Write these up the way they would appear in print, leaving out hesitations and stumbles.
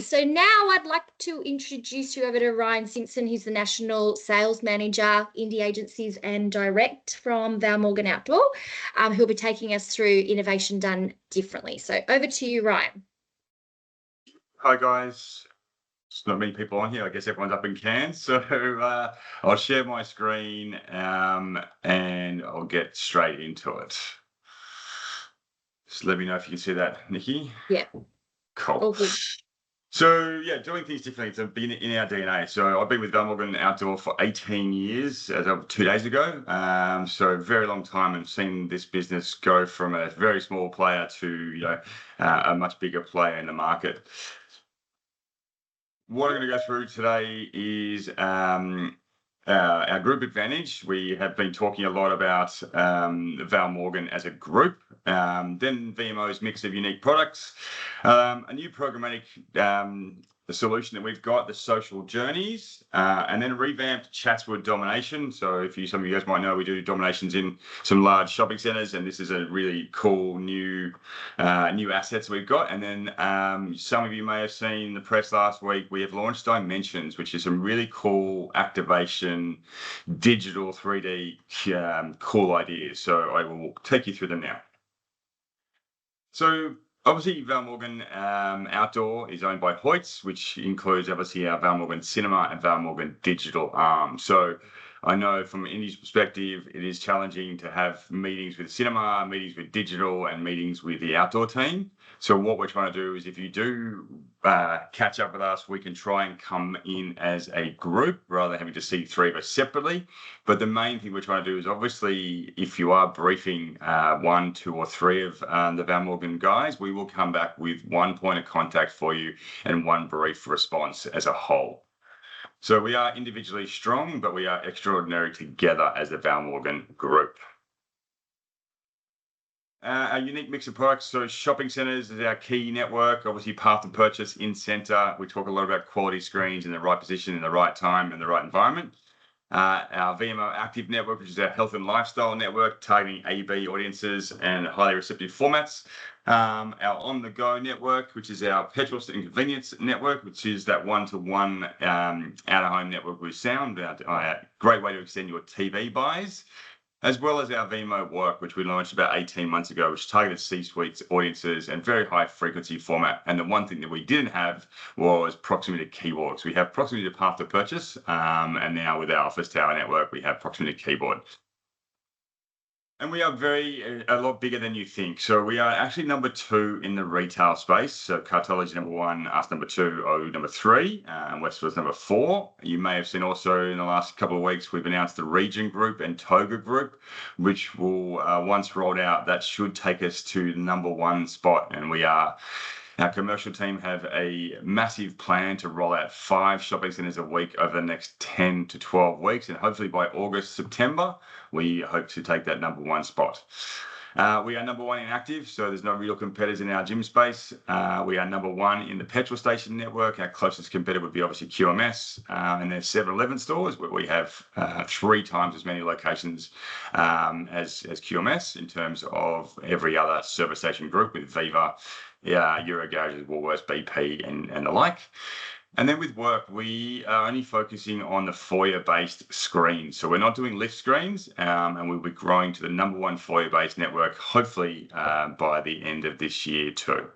So now I'd like to introduce you over to Ryan Simpson. He's the National Sales Manager, Indie Agencies and Direct from Val Morgan Outdoor, who'll be taking us through innovation done differently. So over to you, Ryan. Hi guys. There's not many people on here. I guess everyone's up in Cairns. So I'll share my screen and I'll get straight into it. Just let me know if you can see that, Nikki. Yeah. Cool. All good. So yeah, doing things differently. It's been in our DNA. So I've been with Val Morgan Outdoor for 18 years, as of 2 days ago. So very long time, and seen this business go from a very small player to a much bigger player in the market. What I'm going to go through today is our group advantage. We have been talking a lot about Val Morgan as a group, then VMO's mix of unique products, a new programmatic solution that we've got, the social journeys, and then revamped Chatswood domination. So some of you guys might know, we do dominations in some large shopping centres, and this is a really cool new assets we've got. And then some of you may have seen the press last week, we have launched Dimensions, which is some really cool activation, digital 3D cool ideas. So I will take you through them now. So obviously, Val Morgan Outdoor is owned by Hoyts, which includes obviously our Val Morgan Cinema and Val Morgan Digital arm. So I know from Indy's perspective, it is challenging to have meetings with cinema, meetings with digital, and meetings with the outdoor team. So what we're trying to do is, if you do catch up with us, we can try and come in as a group rather than having to see three of us separately. But the main thing we're trying to do is, obviously, if you are briefing 1, 2, or 3 of the Val Morgan guys, we will come back with one point of contact for you and one brief response as a whole. So we are individually strong, but we are extraordinary together as the Val Morgan group. Our unique mix of products. So shopping centres is our key network. Obviously, path to purchase in centre. We talk a lot about quality screens in the right position, in the right time, in the right environment. Our VMO Active network, which is our health and lifestyle network, targeting AB audiences and highly receptive formats. Our On The Go network, which is our petrol and convenience network, which is that one-to-one out-of-home network with sound. A great way to extend your TV buys. As well as our VMO Work, which we launched about 18 months ago, which targeted C-suites, audiences, and very high frequency format. And the one thing that we didn't have was proximity keyboards. We have proximity to path to purchase, and now with our office tower network, we have proximity keyboard. And we are a lot bigger than you think. So we are actually number 2 in the retail space. So Cartology number 1, us number 2, O number 3, and Westfield's number 4. You may have seen also in the last couple of weeks, we've announced the Region Group and Toga Group, which will, once rolled out, that should take us to the number 1 spot. And our commercial team have a massive plan to roll out 5 shopping centres a week over the next 10 to 12 weeks. And hopefully by August, September, we hope to take that number 1 spot. We are number 1 in active, so there's no real competitors in our gym space. We are number 1 in the petrol station network. Our closest competitor would be obviously QMS, and there's 7-Eleven stores where we have 3 times as many locations as QMS in terms of every other service station group with Viva, Eurogarages, Woolworths, BP, and the like. And then with Work, we are only focusing on the foyer-based screens. So we're not doing lift screens, and we'll be growing to the number 1 foyer-based network, hopefully by the end of this year too.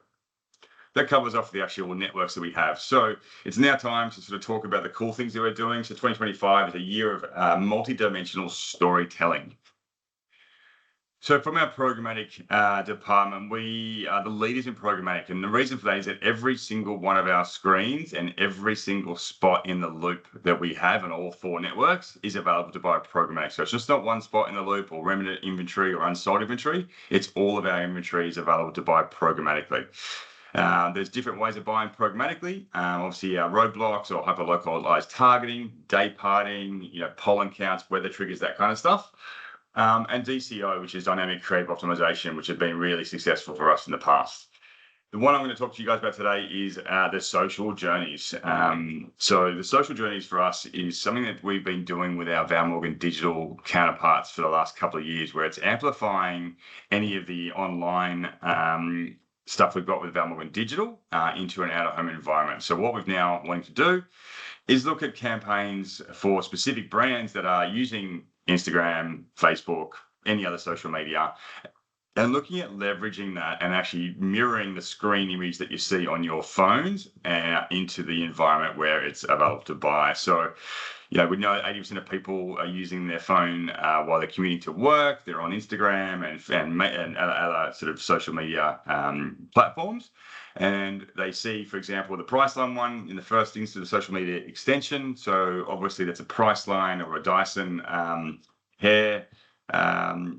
That covers off the actual networks that we have. So it's now time to sort of talk about the cool things that we're doing. So 2025 is a year of multi-dimensional storytelling. So from our programmatic department, we are the leaders in programmatic. And the reason for that is that every single one of our screens and every single spot in the loop that we have on all 4 networks is available to buy programmatic. So it's just not one spot in the loop or remnant inventory or unsold inventory. It's all of our inventory is available to buy programmatically. There's different ways of buying programmatically. Obviously, our roadblocks or hyper-localized targeting, day parting, pollen counts, weather triggers, that kind of stuff. And DCO, which is dynamic creative optimization, which has been really successful for us in the past. The one I'm going to talk to you guys about today is the social journeys. So the social journeys for us is something that we've been doing with our Val Morgan digital counterparts for the last couple of years, where it's amplifying any of the online stuff we've got with Val Morgan Digital into an out-of-home environment. So what we've now wanted to do is look at campaigns for specific brands that are using Instagram, Facebook, any other social media, and looking at leveraging that and actually mirroring the screen image that you see on your phones into the environment where it's available to buy. So, we know 80% of people are using their phone while they're commuting to work. They're on Instagram and other sort of social media platforms. And they see, for example, the Priceline one in the first instance of the social media extension. So obviously that's a Priceline or a Dyson hair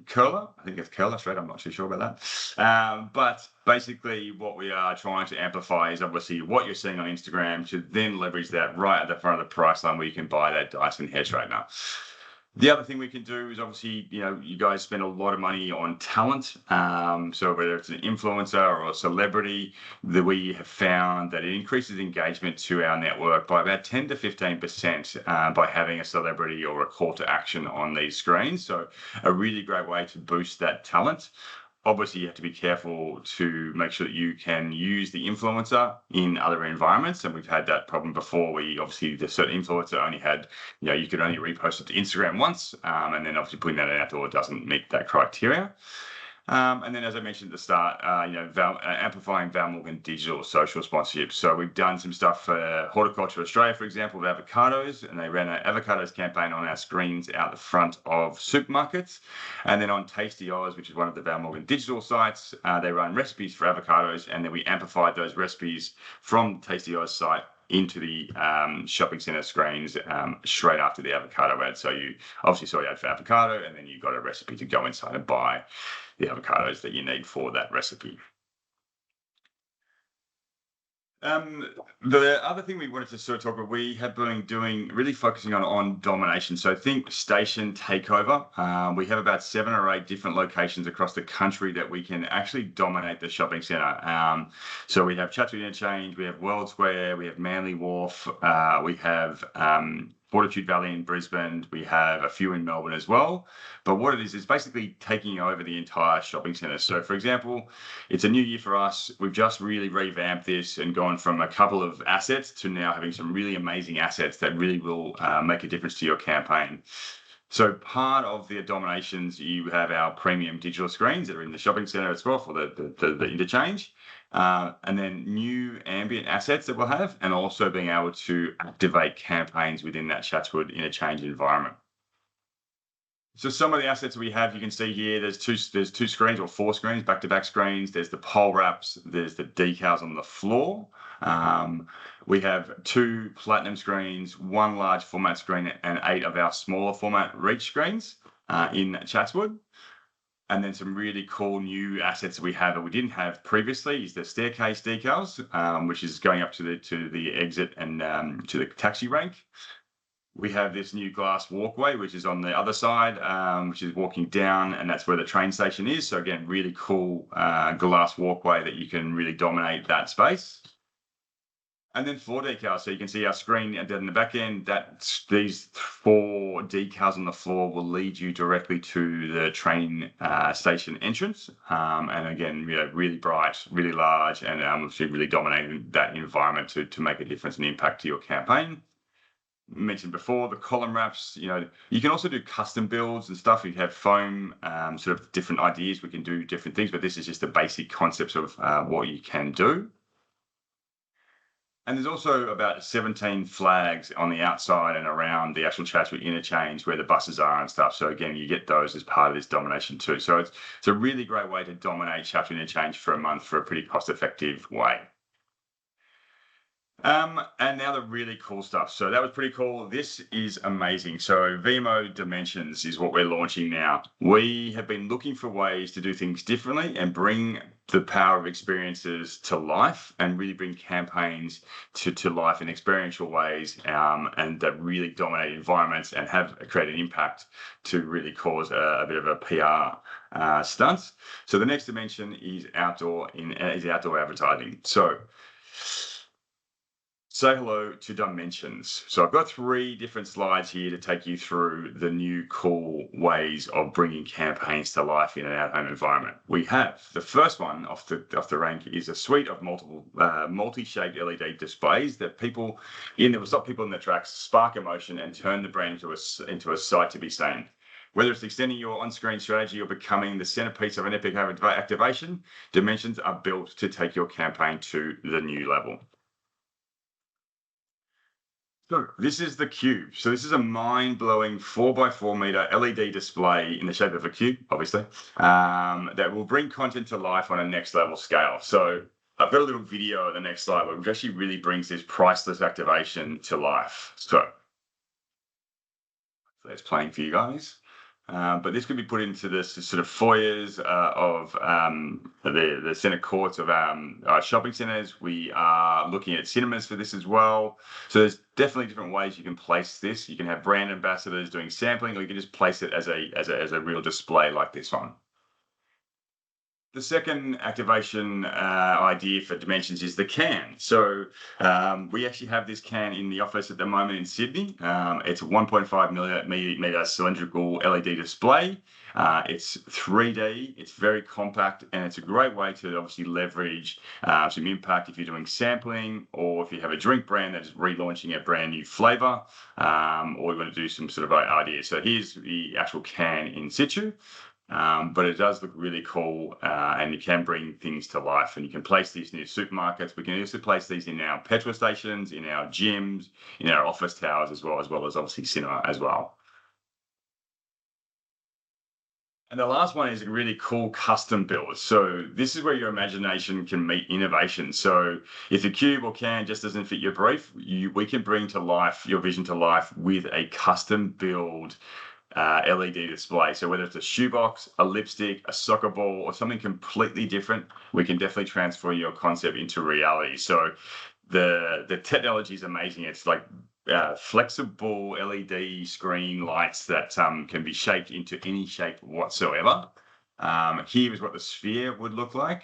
curler. I think it's curler straight. I'm not too sure about that. But basically what we are trying to amplify is obviously what you're seeing on Instagram to then leverage that right at the front of the Priceline where you can buy that Dyson hair straightener. The other thing we can do is obviously, you guys spend a lot of money on talent. So whether it's an influencer or a celebrity, that we have found that it increases engagement to our network by about 10 to 15% by having a celebrity or a call to action on these screens. So a really great way to boost that talent. Obviously, you have to be careful to make sure that you can use the influencer in other environments. And we've had that problem before. The certain influencer only had, you could only repost it to Instagram once. And then obviously putting that outdoor doesn't meet that criteria. And then, as I mentioned at the start, amplifying Val Morgan Digital social sponsorships. So we've done some stuff for Horticulture Australia, for example, with avocados, and they ran an avocados campaign on our screens out the front of supermarkets. And then on Tasty Oz, which is one of the Val Morgan Digital sites, they run recipes for avocados, and then we amplified those recipes from the Tasty Oz site into the shopping centre screens straight after the avocado ad. So you obviously saw the ad for avocado, and then you got a recipe to go inside and buy the avocados that you need for that recipe. The other thing we wanted to sort of talk about, we have been really focusing on domination. So think station takeover. We have about 7 or 8 different locations across the country that we can actually dominate the shopping centre. So we have Chatswood Interchange, we have World Square, we have Manly Wharf, we have Fortitude Valley in Brisbane, we have a few in Melbourne as well. But what it is basically taking over the entire shopping centre. So for example, it's a new year for us. We've just really revamped this and gone from a couple of assets to now having some really amazing assets that really will make a difference to your campaign. So part of the dominations, you have our premium digital screens that are in the shopping centre as well for the interchange. And then new ambient assets that we'll have, and also being able to activate campaigns within that Chatswood interchange environment. So some of the assets we have, you can see here, there's two screens or 4 screens, back-to-back screens. There's the pole wraps, there's the decals on the floor. We have 2 platinum screens, 1 large format screen, and 8 of our smaller format reach screens in Chatswood. And then some really cool new assets that we have that we didn't have previously is the staircase decals, which is going up to the exit and to the taxi rank. We have this new glass walkway, which is on the other side, which is walking down, and that's where the train station is. So again, really cool glass walkway that you can really dominate that space. And then floor decals. So you can see our screen down in the back end, these 4 decals on the floor will lead you directly to the train station entrance. And again, really bright, really large, and really dominating that environment to make a difference and impact to your campaign. Mentioned before, the column wraps, you can also do custom builds and stuff. You have foam, sort of different ideas. We can do different things, but this is just the basic concepts of what you can do. And there's also about 17 flags on the outside and around the actual Chatswood interchange where the buses are and stuff. So again, you get those as part of this domination too. So it's a really great way to dominate Chatswood interchange for a month for a pretty cost-effective way. And now the really cool stuff. So that was pretty cool. This is amazing. So VMO Dimensions is what we're launching now. We have been looking for ways to do things differently and bring the power of experiences to life and really bring campaigns to life in experiential ways, and that really dominate environments and create an impact to really cause a bit of a PR stunt. So the next dimension is outdoor advertising. So say hello to dimensions. So I've got 3 different slides here to take you through the new cool ways of bringing campaigns to life in an at-home environment. We have the first one off the rank is a suite of multiple multi-shaped LED displays that will stop people in their tracks, spark emotion, and turn the brand into a sight to be seen. Whether it's extending your on-screen strategy or becoming the centerpiece of an epic activation, dimensions are built to take your campaign to the new level. So this is the cube. So this is a mind-blowing 4x4 meter LED display in the shape of a cube, obviously, that will bring content to life on a next level scale. So I've got a little video on the next slide which actually really brings this priceless activation to life. So that's playing for you guys. But this could be put into the sort of foyers of the centre courts of shopping centres. We are looking at cinemas for this as well. So there's definitely different ways you can place this. You can have brand ambassadors doing sampling, or you can just place it as a real display like this one. The second activation idea for Dimensions is the can. So we actually have this can in the office at the moment in Sydney. It's a 1.5 millimeter cylindrical LED display. It's 3D, it's very compact, and it's a great way to obviously leverage some impact if you're doing sampling, or if you have a drink brand that is relaunching a brand new flavor, or you want to do some sort of ideas. So here's the actual can in situ. But it does look really cool, and you can bring things to life, and you can place these near supermarkets. We can also place these in our petrol stations, in our gyms, in our office towers as well as obviously cinema as well. And the last one is a really cool custom build. So this is where your imagination can meet innovation. So if the cube or can just doesn't fit your brief, we can bring to life your vision to life with a custom build LED display. So whether it's a shoebox, a lipstick, a soccer ball, or something completely different, we can definitely transfer your concept into reality. So the technology is amazing. It's like flexible LED screen lights that can be shaped into any shape whatsoever. Here is what the sphere would look like.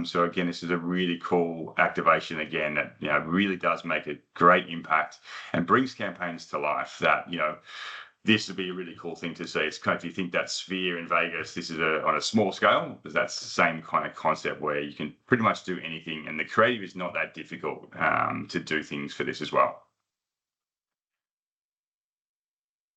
So again, this is a really cool activation again that really does make a great impact and brings campaigns to life. That this would be a really cool thing to see. It's kind of, if you think that sphere in Vegas, this is on a small scale, because that's the same kind of concept where you can pretty much do anything, and the creative is not that difficult to do things for this as well.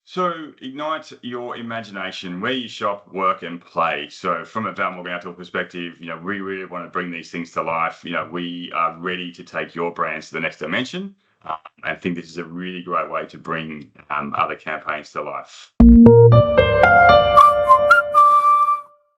So ignite your imagination where you shop, work, and play. So from a Val Morgan Outdoor perspective, we really want to bring these things to life. We are ready to take your brands to the next dimension. I think this is a really great way to bring other campaigns to life.